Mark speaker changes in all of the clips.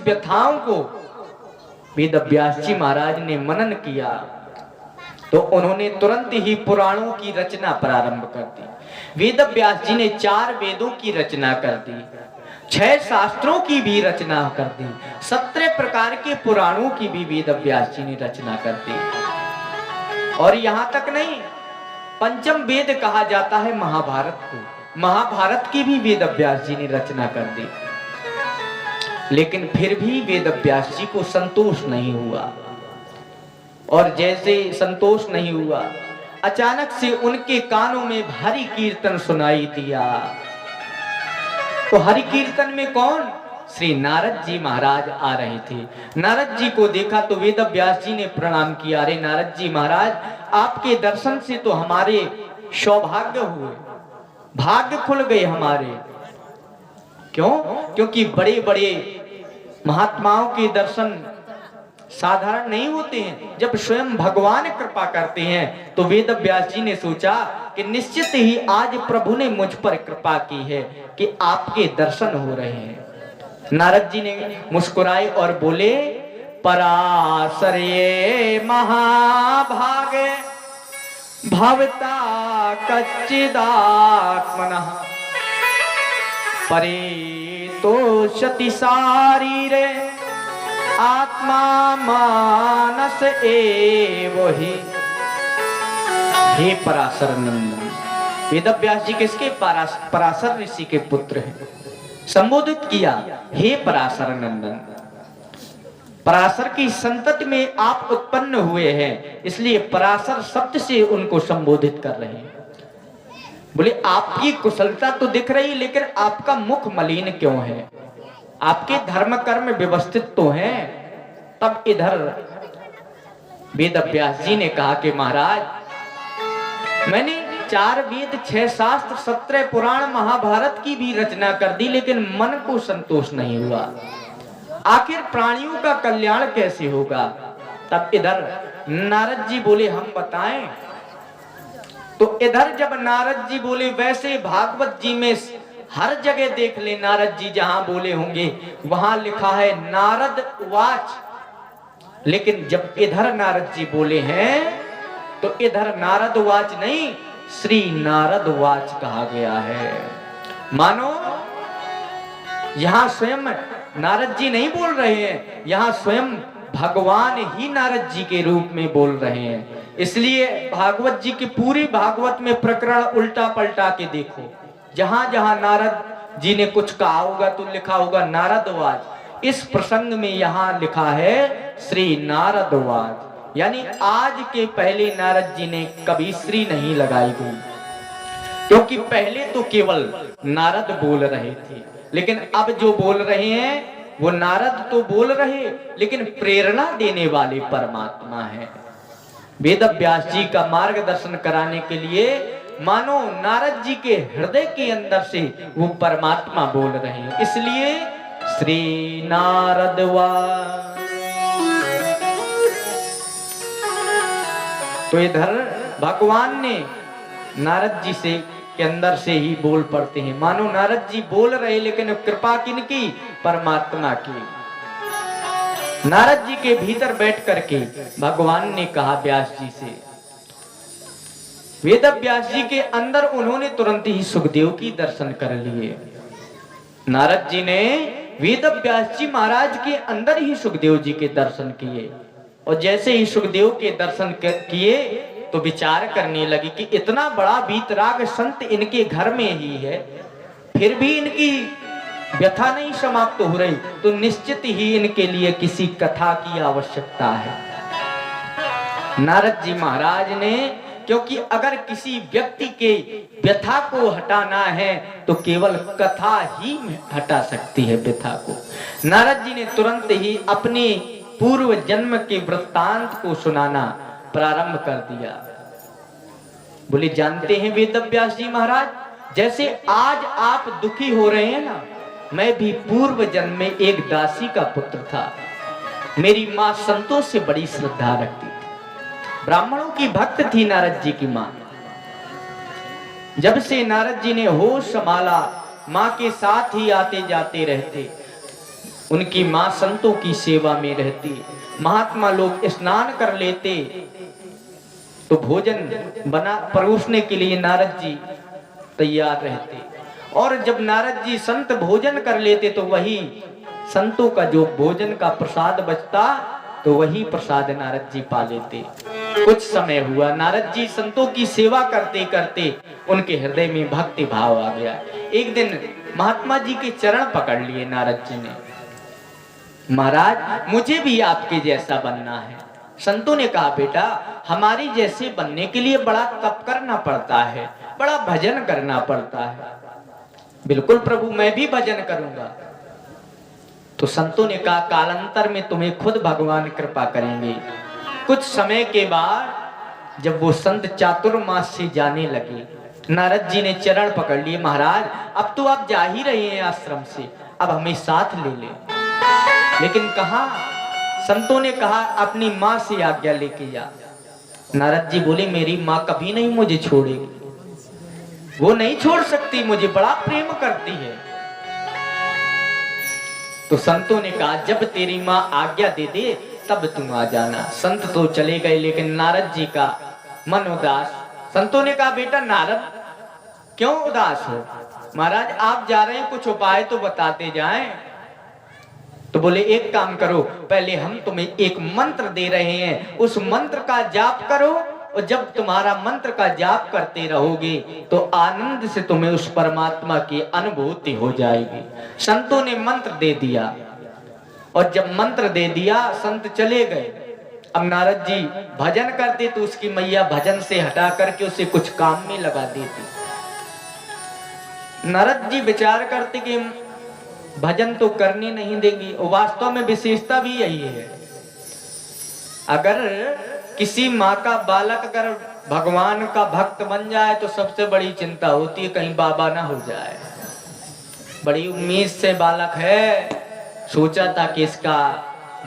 Speaker 1: व्यथाओं को वेद व्यास जी महाराज ने मनन किया तो उन्होंने तुरंत ही पुराणों की रचना प्रारंभ कर दी। वेद व्यास जी ने 4 वेदों की रचना कर दी, 6 शास्त्रों की भी रचना कर दी, 17 प्रकार के पुराणों की भी वेद व्यास जी ने रचना कर दी। और यहां तक नहीं, पंचम वेद कहा जाता है महाभारत को, महाभारत की भी वेद व्यास जी ने रचना कर दी। लेकिन फिर भी वेद व्यास जी को संतोष नहीं हुआ, और जैसे संतोष नहीं हुआ, अचानक से उनके कानों में हरि कीर्तन सुनाई दिया। तो हरि कीर्तन में कौन? श्री नारद जी महाराज आ रहे थे। नारद जी को देखा तो वेद व्यास जी ने प्रणाम किया। अरे नारद जी महाराज, आपके दर्शन से तो हमारे सौभाग्य हुए, भाग्य खुल गए हमारे। क्यों? क्योंकि बड़े बड़े महात्माओं के दर्शन साधारण नहीं होते हैं। जब स्वयं भगवान कृपा करते हैं तो वेद व्यास जी ने सोचा कि निश्चित ही आज प्रभु ने मुझ पर कृपा की है कि आपके दर्शन हो रहे हैं। नारद जी ने मुस्कुराए और बोले, पराशर्ये महाभागे भवता कच्चिदात्मनः परेतोषति शारीरे आत्मा मानस एव ही। हे पराशर नंदन, वेद व्यास जी किसके? पराशर ऋषि के पुत्र हैं। संबोधित किया, हे पराशर नंदन, पराशर की संतति में आप उत्पन्न हुए हैं, इसलिए पराशर शब्द से उनको संबोधित कर रहे हैं। बोले आपकी कुशलता तो दिख रही, लेकिन आपका मुख मलिन क्यों है? आपके धर्म कर्म व्यवस्थित तो हैं। तब इधर वेद व्यास जी ने कहा कि महाराज, मैंने 4 वेद, 6 शास्त्र, 17 पुराण, महाभारत की भी रचना कर दी, लेकिन मन को संतोष नहीं हुआ। आखिर प्राणियों का कल्याण कैसे होगा? तब इधर नारद जी बोले, हम बताएं। तो इधर जब नारद जी बोले, वैसे भागवत जी में हर जगह देख ले, नारद जी जहां बोले होंगे वहां लिखा है नारद वाच, लेकिन जब इधर नारद जी बोले हैं तो इधर नारद वाच नहीं, श्री नारद वाच कहा गया है। मानो यहां स्वयं नारद जी नहीं बोल रहे हैं, यहां स्वयं भगवान ही नारद जी के रूप में बोल रहे हैं। इसलिए भागवत जी की पूरी भागवत में प्रकरण उल्टा पलटा के देखो, जहां जहां नारद जी ने कुछ कहा होगा तो लिखा होगा नारदवाच। इस प्रसंग में यहां लिखा है श्री नारदवाच, यानी आज के पहले नारद जी ने कभी श्री नहीं लगाई गई, क्योंकि पहले तो केवल नारद बोल रहे थे, लेकिन अब जो बोल रहे हैं वो नारद तो बोल रहे, लेकिन प्रेरणा देने वाले परमात्मा है। वेद व्यास जी का मार्गदर्शन कराने के लिए मानो नारद जी के हृदय के अंदर से वो परमात्मा बोल रहे हैं, इसलिए श्री नारदवाच। तो इधर भगवान ने नारद जी से के अंदर से ही बोल पड़ते हैं, मानो नारद जी बोल रहे, लेकिन कृपा किनकी? परमात्मा की। नारद जी के भीतर बैठ करके भगवान ने कहा व्यास जी से, वेद व्यास जी के अंदर उन्होंने तुरंत ही सुखदेव की दर्शन कर लिए। नारद जी ने वेद व्यास जी महाराज के अंदर ही सुखदेव जी के दर्शन किए, और जैसे ही सुखदेव के दर्शन किए तो विचार करने लगी कि इतना बड़ा वीतराग संत इनके घर में ही है, फिर भी इनकी व्यथा नहीं समाप्त हो रही, तो निश्चित ही इनके लिए किसी कथा की आवश्यकता है। नारद जी महाराज ने, क्योंकि अगर किसी व्यक्ति के व्यथा को हटाना है तो केवल कथा ही हटा सकती है व्यथा को। नारद जी ने तुरंत ही अपने पूर्व जन्म के वृत्तांत को सुनाना प्रारंभ कर दिया। बोले जानते हैं वेद व्यास जी महाराज, जैसे आज आप दुखी हो रहे हैं ना, मैं भी पूर्व जन्म में एक दासी का पुत्र था। मेरी माँ संतों से बड़ी श्रद्धा रखती थी, ब्राह्मणों की भक्त थी नारद जी की माँ। जब से नारद जी ने होश संभाला, माँ के साथ ही आते जाते रहते। उनकी माँ संतों की सेवा में रहती। महात्मा लोग स्नान कर लेते तो भोजन बना परोसने के लिए नारद जी तैयार रहते, और जब नारद जी संत भोजन कर लेते तो वही संतों का जो भोजन का प्रसाद बचता तो वही प्रसाद नारद जी पा लेते। कुछ समय हुआ, नारद जी संतों की सेवा करते करते उनके हृदय में भक्ति भाव आ गया। एक दिन महात्मा जी के चरण पकड़ लिए नारद जी ने, महाराज मुझे भी आपके जैसा बनना है। संतों ने कहा बेटा हमारी जैसे बनने के लिए बड़ा तप करना पड़ता है, बड़ा भजन करना पड़ता है। बिल्कुल प्रभु मैं भी भजन करूंगा। तो संतों ने कहा कालांतर में तुम्हें खुद भगवान कृपा करेंगे। कुछ समय के बाद जब वो संत चातुर्मास से जाने लगे, नारद जी ने चरण पकड़ लिए, महाराज अब तो आप जा ही रहे हैं आश्रम से, अब हमें साथ ले ले। लेकिन कहा, संतों ने कहा अपनी माँ से आज्ञा लेके जा। नारद जी बोले मेरी माँ कभी नहीं मुझे छोड़ेगी, वो नहीं छोड़ सकती, मुझे बड़ा प्रेम करती है। तो संतों ने कहा जब तेरी माँ आज्ञा दे दे तब तुम आ जाना। संत तो चले गए, लेकिन नारद जी का मन उदास। संतों ने कहा बेटा नारद क्यों उदास हो? महाराज आप जा रहे हैं, कुछ उपाय तो बताते जाएं। तो बोले एक काम करो, पहले हम तुम्हें एक मंत्र दे रहे हैं, उस मंत्र का जाप करो, और जब तुम्हारा मंत्र का जाप करते रहोगे तो आनंद से तुम्हें उस परमात्मा की अनुभूति हो जाएगी। संतों ने मंत्र दे दिया, और जब मंत्र दे दिया संत चले गए। अब नारद जी भजन करते तो उसकी मैया भजन से हटा करके उसे कुछ काम में लगा देती। नारद जी विचार करते कि भजन तो करने नहीं देंगी, और वास्तव में विशेषता भी यही है। अगर किसी माँ का बालक अगर भगवान का भक्त बन जाए तो सबसे बड़ी चिंता होती है कहीं बाबा ना हो जाए। बड़ी उम्मीद से बालक है, सोचा था कि इसका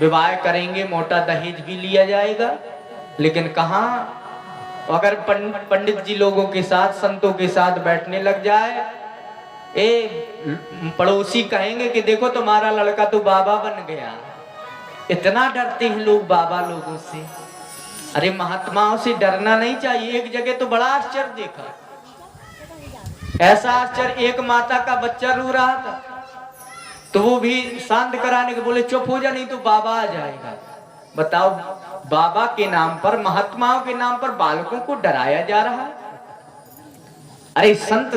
Speaker 1: विवाह करेंगे, मोटा दहेज भी लिया जाएगा, लेकिन कहाँ, अगर पंडित जी लोगों के साथ संतों के साथ बैठने लग जाए, पड़ोसी कहेंगे कि देखो तुम्हारा लड़का तो बाबा बन गया। इतना डरते हैं लोग बाबा लोगों से। अरे महात्माओं से डरना नहीं चाहिए। एक जगह तो बड़ा आश्चर्य देखा, ऐसा आश्चर्य, एक माता का बच्चा रो रहा था तो वो भी शांत कराने के बोले चुप हो जा नहीं तो बाबा आ जाएगा। बताओ, बाबा के नाम पर, महात्माओं के नाम पर बालकों को डराया जा रहा है। अरे संत,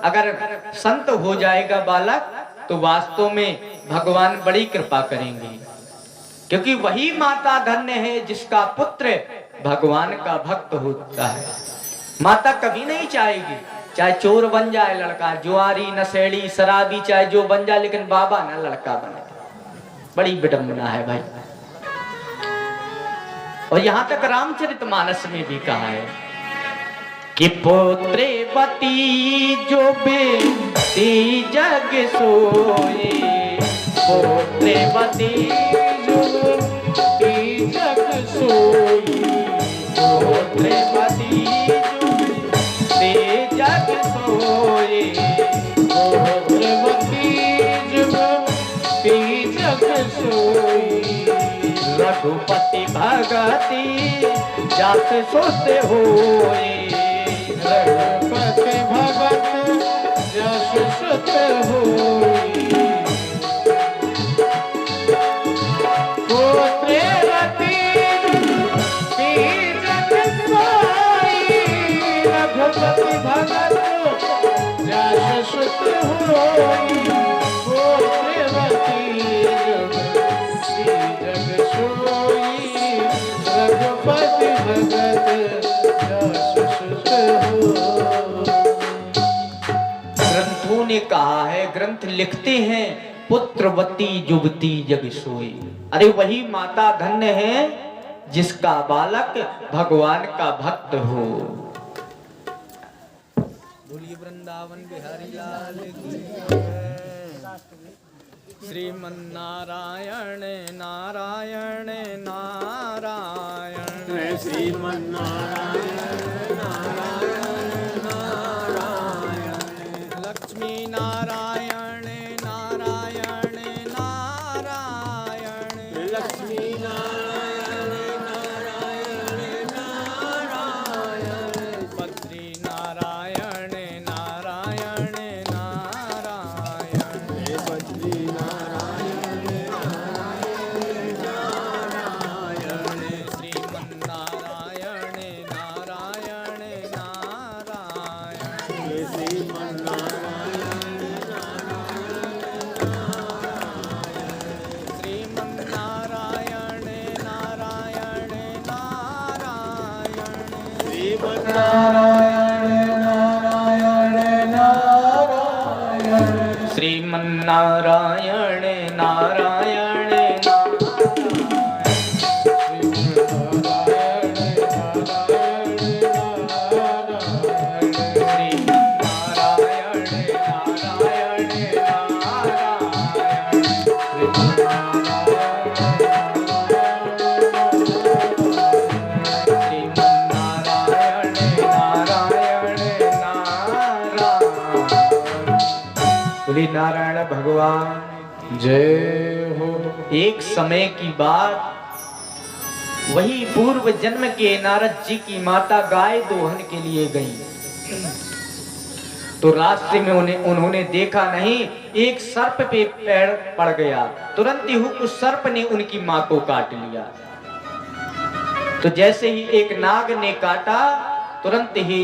Speaker 1: अगर संत हो जाएगा बालक तो वास्तव में भगवान बड़ी कृपा करेंगे, क्योंकि वही माता धन्य है जिसका पुत्र भगवान का भक्त होता है। माता कभी नहीं चाहेगी चाहे चोर बन जाए लड़का, जुआरी, नशेड़ी, शराबी, चाहे जो बन जाए, लेकिन बाबा ना लड़का बने। बड़ी विडंबना है भाई। और यहां तक रामचरितमानस में भी कहा है कि पुत्रेवती जो बेटी जग सोए, पुत्रेवती जो बेटी जग सोई, पुत्रेवती जो बेटी जग सोए, पुत्रेवती जो बेटी जग सोई, रघुपति भगति जात सोते होए, रघुपति भगत जस सुत होई, पुत्रेवती जग सोई, रघुपति भगत जस सुत होई, पुत्रेवती जग सोई, रघुपति भगत ग्रंथों ने कहा है, ग्रंथ लिखते हैं पुत्रवती युवती जग सोई। अरे वही माता धन्य है जिसका बालक भगवान का भक्त हो। बोलिए वृंदावन बिहारी लाल की श्रीमन्नारायण नारायण नारायण, श्रीमन्नारायण नारायण नारायण, लक्ष्मी नारायण नारायण नारायण,
Speaker 2: लक्ष्मी नारायण नारायण नारायण
Speaker 1: बद्री नारायण नारायण नारायण
Speaker 2: बद्री नारायण नारायण नारायण
Speaker 1: श्रीमन्नारायण नारायण नारायण
Speaker 2: श्रीमन्नारायण
Speaker 1: श्रीमन्नारायण नारायण नारायण
Speaker 2: श्रीमन्नारायण नारायण
Speaker 1: बोले नारायण भगवान जय हो। एक समय की बात, वही पूर्व जन्म के नारद जी की माता गाय दोहन के लिए गई, तो रास्ते में उन्होंने देखा नहीं, एक सर्प पे पैर पड़ गया। तुरंत ही उस सर्प ने उनकी मां को काट लिया। तो जैसे ही एक नाग ने काटा, तुरंत ही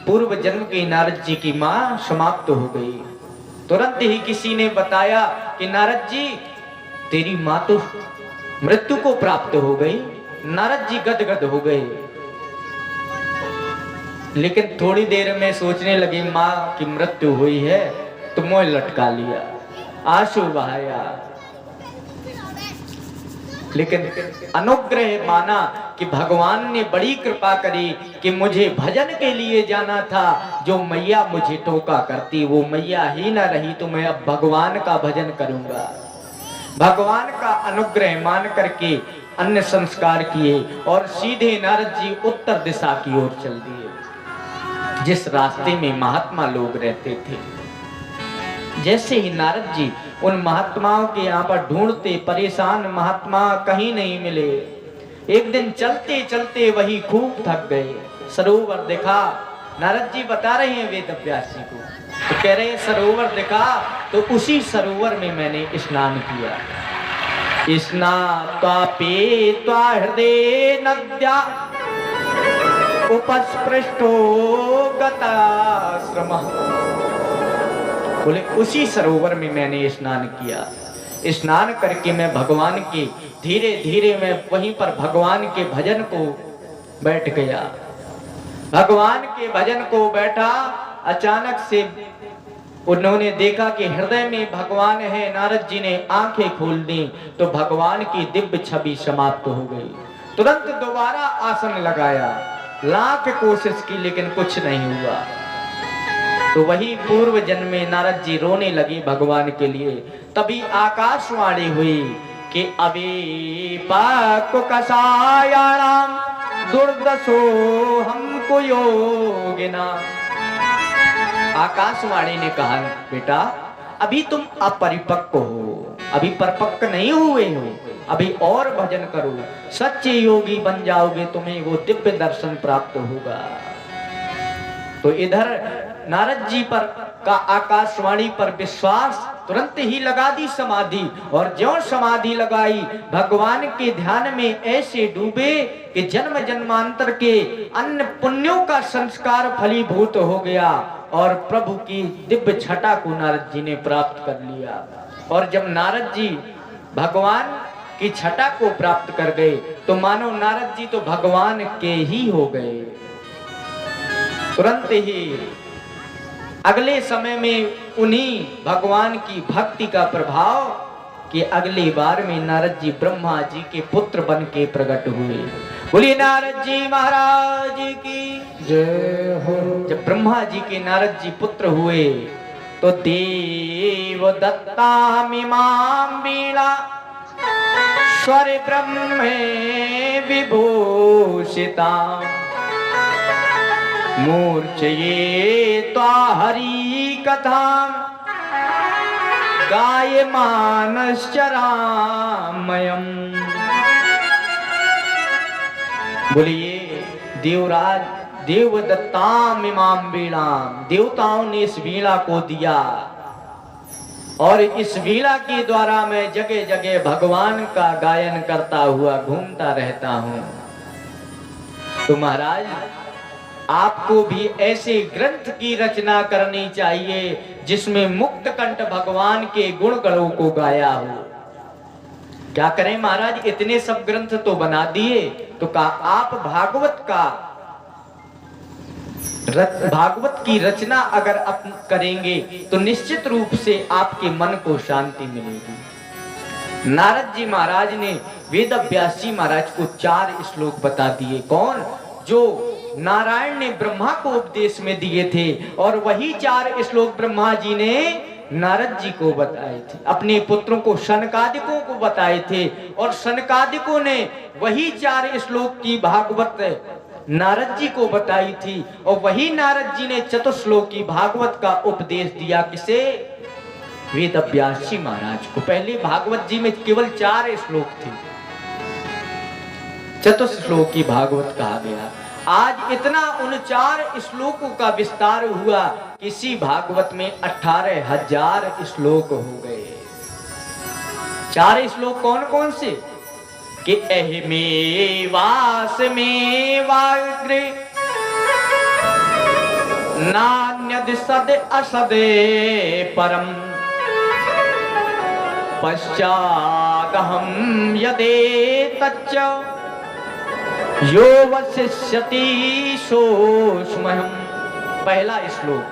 Speaker 1: पूर्व जन्म की नारद जी की मां समाप्त हो गई। तुरंत ही किसी ने बताया कि नारद जी तेरी मां तो मृत्यु को प्राप्त हो गई। नारद जी गदगद हो गए, लेकिन थोड़ी देर में सोचने लगे मां की मृत्यु हुई है तो मोह लटका लिया, आंसू बहाया, लेकिन अनुग्रह माना कि भगवान ने बड़ी कृपा करी कि मुझे भजन के लिए जाना था। जो मैया मुझे टोका करती वो मैया ही ना रही, तो मैं अब भगवान का भजन करूंगा। भगवान का अनुग्रह मान करके अन्य संस्कार किए और सीधे नारद जी उत्तर दिशा की ओर चल दिए, जिस रास्ते में महात्मा लोग रहते थे। जैसे ही नारद जी उन महात्माओं के यहाँ पर ढूंढते, परेशान महात्मा कहीं नहीं मिले। एक दिन चलते चलते वही खूब थक गए, सरोवर देखा। नारद जी बता रहे हैं वेद व्यास जी को, तो कह रहे हैं सरोवर देखा तो उसी सरोवर में मैंने स्नान किया। स्नात्वापि त्वा हृदय नद्या उपस्पृष्टो गताश्रमः। बोले उसी सरोवर में मैंने स्नान किया। स्नान करके मैं भगवान के धीरे धीरे मैं वहीं पर भगवान के भजन को बैठ गया। भगवान के भजन को बैठा, अचानक से उन्होंने देखा कि हृदय में भगवान है। नारद जी ने आंखें खोल दी तो भगवान की दिव्य छवि समाप्त हो गई। तुरंत दोबारा आसन लगाया, लाख कोशिश की लेकिन कुछ नहीं हुआ। तो वही पूर्व जन्म में नारद जी रोने लगे भगवान के लिए। तभी आकाशवाणी हुई कि अभी पाक कसायाणाम दुर्दशो हमको योगिना। आकाशवाणी ने कहा बेटा अभी तुम अपरिपक्व हो, अभी परिपक्व नहीं हुए हो, अभी और भजन करो, सच्चे योगी बन जाओगे, तुम्हें वो दिव्य दर्शन प्राप्त होगा। तो इधर नारद जी पर का आकाशवाणी पर विश्वास, तुरंत ही लगा दी समाधि। और ज्यों समाधि लगाई भगवान के ध्यान में ऐसे डूबे कि जन्म जन्मांतर के अन्य पुण्यों का संस्कार फलीभूत हो गया और प्रभु की दिव्य छटा को नारद जी ने प्राप्त कर लिया। और जब नारद जी भगवान की छटा को प्राप्त कर गए तो मानो नारद जी तो भगवान के ही हो गए। तुरंत ही अगले समय में उन्हीं भगवान की भक्ति का प्रभाव कि अगली बार में नारद जी ब्रह्मा जी के पुत्र बन के प्रकट हुए। बोलिए नारद जी महाराज की जय हो। जब ब्रह्मा जी के नारद जी पुत्र हुए तो देव दत्तामिमां वीणा स्वर ब्रह्मे विभूषिता मूर्छये त्वा हरि कथा गायमानश्चरामयम्। बोलिए देवराज देवदत्ताम इमाम वीणाम, देवताओं ने इस वीणा को दिया और इस वीणा के द्वारा मैं जगह जगह भगवान का गायन करता हुआ घूमता रहता हूं। तो महाराज आपको भी ऐसे ग्रंथ की रचना करनी चाहिए जिसमें मुक्त कंठ भगवान के गुण गणों को गाया हो। क्या करें महाराज, इतने सब ग्रंथ तो बना दिए, तो कहा आप भागवत की रचना अगर आप करेंगे तो निश्चित रूप से आपके मन को शांति मिलेगी। नारद जी महाराज ने वेद व्यास जी महाराज को 4 श्लोक बता दिए। कौन? जो नारायण ने ब्रह्मा को उपदेश में दिए थे, और वही 4 श्लोक ब्रह्मा जी ने नारद जी को बताए थे, अपने पुत्रों को शनकादिकों को बताए थे, और शनकादिकों ने वही 4 श्लोक की भागवत नारद जी को बताई थी, और वही नारद जी ने चतुश्लोक की भागवत का उपदेश दिया। किसे? वेद व्यास जी महाराज को। पहले भागवत जी में केवल 4 श्लोक थे, चतुश्लोक की भागवत कहा गया। आज इतना उन 4 श्लोकों का विस्तार हुआ, किसी भागवत में 18,000 श्लोक हो गए। 4 श्लोक कौन कौन से? कि अहिमे वास में वाग्रे नान्यद सद असदे परम पश्चादहम यदे तच्च यो वशिष्यति सोष्महम्। पहला श्लोक